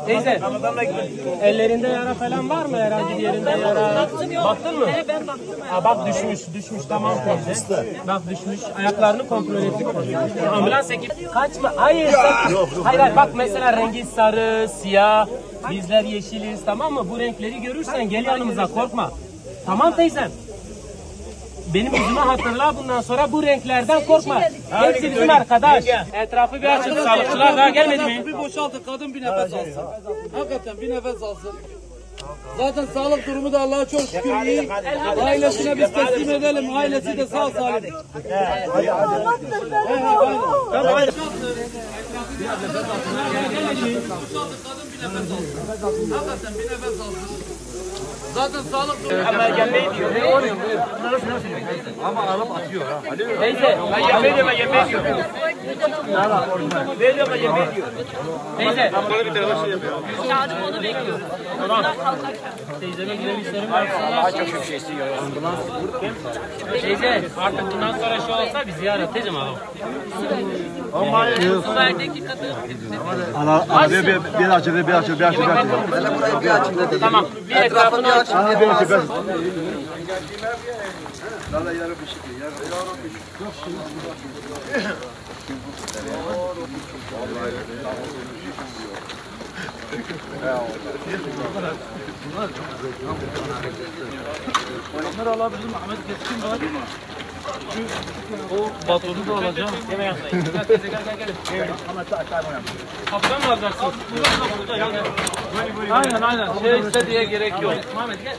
Teyze, ellerinde yara falan var mı? Herhangi bir yerinde yara? Baktın mı? Evet, ben baktım. Ha, bak düşmüş tamam teyze. Bak düşmüş, ayaklarını kontrol ettik. Ambulans ekibi kaçma. Hayır, hayır bak mesela rengi sarı, siyah, bizler yeşiliz, tamam mı? Bu renkleri görürsen gel yanımıza, korkma. Tamam teyzem. Benim yüzümü hatırla, bundan sonra bu renklerden korkma. Hepsi bizim arkadaş. Etrafı bir açın, sağlıkçılar daha gelmedi mi? Bir boşaltın, kadın bir nefes alsın. Hakikaten bir nefes alsın. Zaten sağlık durumu da Allah'a çok şükür iyi. Ailesine biz teslim edelim. Ailesi de sağ salim. Hakikaten bir nefes alsın. Zaten sağlık durumu. Ama yemeği diyor. Ama alıp atıyor ha. Teyze, ben yemeği diyor, ben yemeği diyor. Ben diyor, ben yemeği diyor. Teyze. Bana bir tane şey yapıyor. Çağırıp onu bekliyorum. Onlar kalkarken. Teyzeme güzel işlerim var. Daha çok bir şey istiyor. Teyze, artık bundan sonra şu olsa bir ziyaret teyzem adam. Haberdeki kadın. Bir açı. Böyle burayı bir açın dedi. Tamam, bir etrafını aç. Onları alabilir mi? Ahmet Keskin var. O batonu da alacağım. Yemeğe yapmayın. Gel teyze, gel. Kaptan mı alacaksın? Aynen. Şey istediğe gerek yok. Muhammed gel.